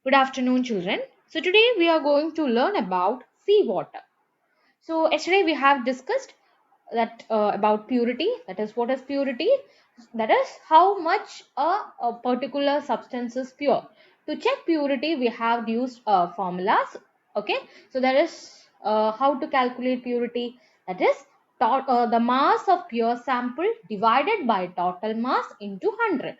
Good afternoon, children. So today we are going to learn about seawater. So yesterday we have discussed that about purity. That is, what is purity? That is how much a particular substance is pure. To check purity, we have used formulas. Okay, so that is how to calculate purity. That is the mass of pure sample divided by total mass into 100.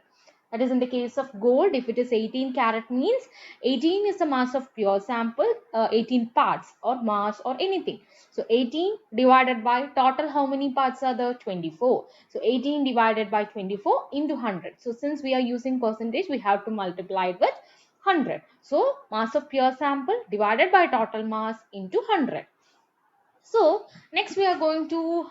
That is, in the case of gold, if it is 18 carat means 18 is the mass of pure sample, 18 parts or mass or anything. So 18 divided by total, how many parts are there? 24. So 18 divided by 24 into 100. So since we are using percentage, we have to multiply it with 100. So mass of pure sample divided by total mass into 100. So next we are going to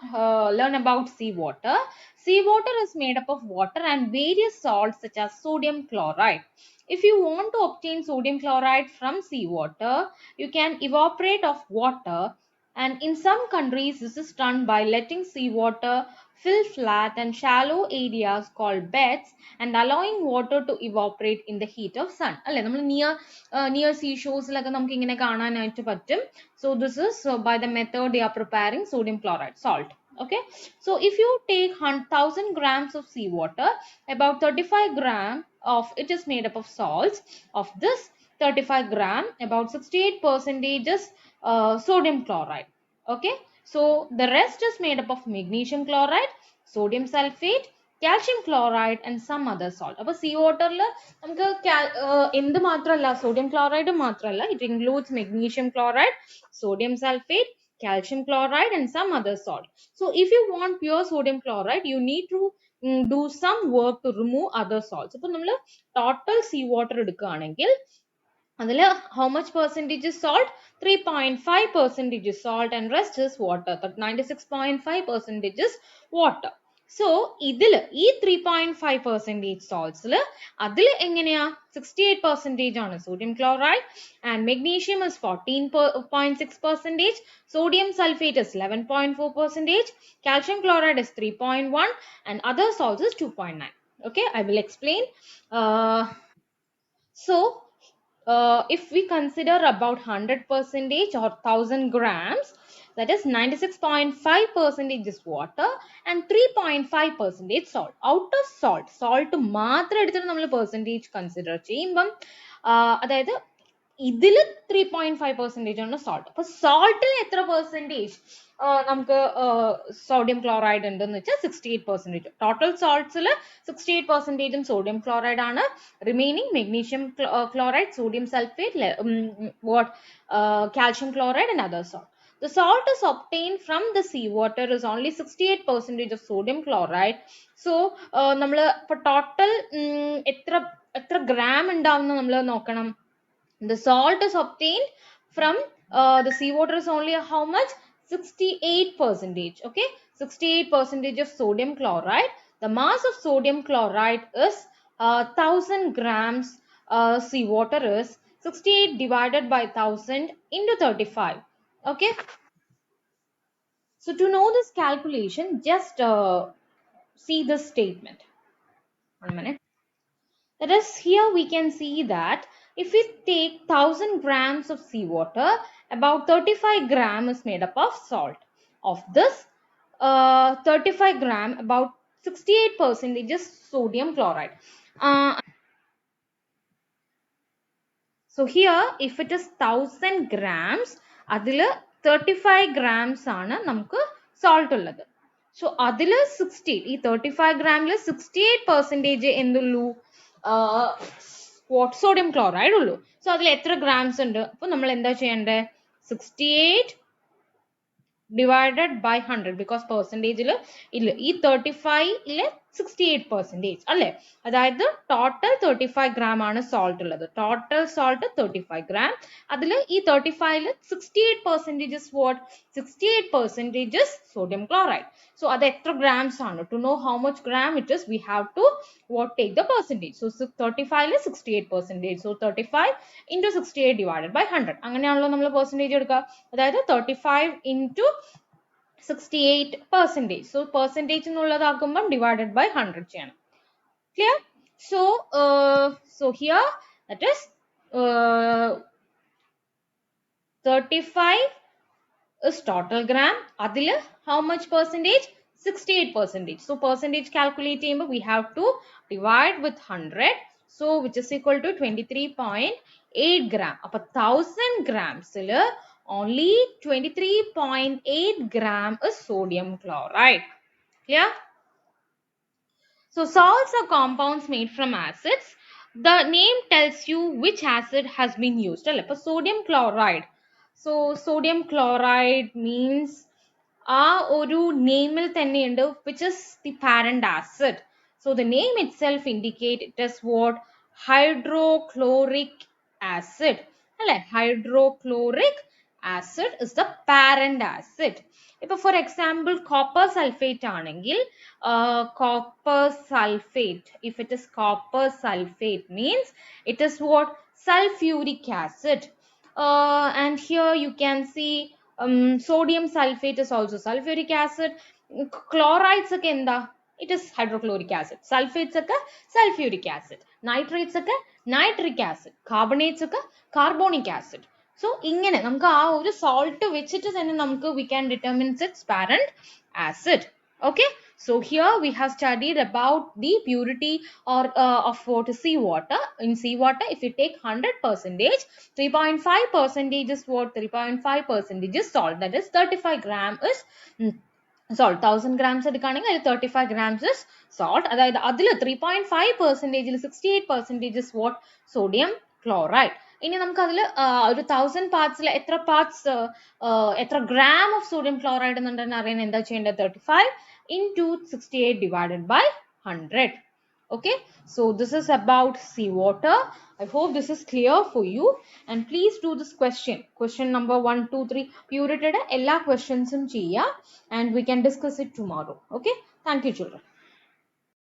learn about seawater. Seawater is made up of water and various salts such as sodium chloride. If you want to obtain sodium chloride from seawater, you can evaporate of water, and in some countries this is done by letting seawater fill flat and shallow areas called beds and allowing water to evaporate in the heat of sun. അല്ലേ നമ്മൾ near seashores ലൊക്കെ നമുക്ക് ഇങ്ങനെ കാണാനായിട്ട് പറ്റും. So this is by the method they are preparing sodium chloride salt. Okay, so if you take 1000 grams of seawater, about 35 gram of it is made up of salts. Of this 35 gram, about 68 percentage is sodium chloride. Okay, so the rest is made up of magnesium chloride, sodium sulfate, calcium chloride and some other salt. അപ്പോൾ sea water നമുക്ക് എന്ത് മാത്രമല്ല, sodium chloride മാത്രമല്ല, it includes magnesium chloride, sodium sulfate, calcium chloride and some other salt. So if you want pure sodium chloride, you need to do some work to remove other salts. അപ്പോൾ നമ്മൾ total sea water എടുക്കുകയാണെങ്കിൽ അതിൽ how much percentage is salt? 3.5 percentage is salt and rest is water. 96.5 percentage is water. So ഇതിൽ ഈ 3.5 percentage salts അതിൽ എങ്ങനെയാ 68 percentage ആണ് sodium chloride and magnesium is 14.6 percentage, sodium sulfate is 11.4 percentage, calcium chloride is 3.1 and other salts is 2.9. Okay, I will explain. So if we consider about 100 percentage or 1000 grams, that is 96.5 percentage is water and 3.5 percentage salt. Out of salt മാത്രം എടുത്തിട്ട് നമ്മൾ percentage consider ചെയ്യുമ്പം അതായത് ഇതിൽ 3.5 percentage ആണ് salt. അപ്പോൾ saltൽ എത്ര percentage നമുക്ക് sodium chloride ഉണ്ടെന്ന് വെച്ചാൽ 68 percentage. Total salts 68 percentage sodium chloride ആണ്. Remaining magnesium chloride, sodium sulfate, calcium chloride and other salt. The salt is obtained from the seawater is only 68 percentage of sodium chloride. So നമ്മൾ ഇപ്പോൾ total എത്ര gram ഉണ്ടാവുന്ന നമ്മൾ നോക്കണം. The salt is obtained from the seawater is only how much? 68 percentage. Okay, 68 percentage of sodium chloride. The mass of sodium chloride is 1000 grams. Seawater is 68 divided by 1000 into 35. Okay, so to know this calculation, just see this statement. 1 minute. That is, here we can see that if we take 1000 grams of seawater, about 35 gram is made up of salt. Of this 35 gram, about 68 percentage is sodium chloride. So here if it is 1000 grams, അതിൽ 35 grams ആണ് നമുക്ക് salt ഉള്ളത്. So അതിൽ 68, ഈ 35 ഗ്രാമിൽ 68 percentage എന്തുള്ളൂ? sodium chloride ഉള്ളൂ. So അതിൽ എത്ര ഗ്രാംസ് ഉണ്ട്? അപ്പോൾ നമ്മൾ എന്താ ചെയ്യേണ്ടത്? 68 divided by 100 because percentage ഇല്ല, ഈ 35 68 percentage അല്ലേ? അതായത് ടോട്ടൽ 35 gram ആണ് salt ഉള്ളത്. Total salt 35 gram. അതിൽ ഈ 35 68 percentage is what? 68 percentage is sodium chloride. So അത് എത്ര grams ആണ്? To know how much gram it is, we have to take the percentage. So 35 68 percentage. So 35 into 68 divided by 100. അങ്ങനെയാണല്ലോ നമ്മൾ percentage എടുക്കുക. അതായത് 35 into 68 percentage. So percentage എന്നുള്ളതാക്കുമ്പം divided by 100 ചെയ്യണം. Clear? So here that is 35 is total gram. Adil, how much percentage? 68 percentage. So percentage calculate we have to divide with 100. So which is equal to 23.8 gram. Up 1000 grams, only 23.8 gram is sodium chloride. Yeah. So salts are compounds made from acids. The name tells you which acid has been used. Like sodium chloride. So sodium chloride means ആ ഒരു നെയിമിൽ തന്നെയുണ്ട് which is the parent acid. So the name itself indicate it is what? Hydrochloric acid. അല്ലേ? Hydrochloric acid is the parent acid. ഇപ്പോൾ for example copper sulfate ആണെങ്കിൽ copper sulfate, if it is copper sulfate means it is what? Sulfuric acid. And here you can see sodium sulfate is also sulfuric acid. Chlorides okenda, it is hydrochloric acid. Sulfates sulfuric acid. Nitrates nitric acid. Carbonates carbonic acid. So ingane namukku aa oru salt vechittu thenne namukku we can determine its parent acid. Okay, so here we have studied about the purity or of what is seawater. In seawater, if you take 100 percentage, 3.5 percentage is what? 3.5 percentage is salt. That is 35 gram is salt. 1000 grams എടുക്കുകയാണെങ്കിൽ 35 grams is salt. അതായത് അതിൽ 3.5 percentage 68 percentage is what? Sodium chloride. ഇനി നമുക്ക് അതിൽ ഒരു 1000 പാർട്സിൽ എത്ര parts എത്ര gram of sodium chloride എന്നുണ്ടെന്ന് അറിയാൻ എന്താ ചെയ്യേണ്ടത്? 35 into 68 divided by 100. Okay, so this is about seawater. I hope this is clear for you, and please do this question number 1 2 3 purity ella questions cheya, and we can discuss it tomorrow. Okay, thank you children.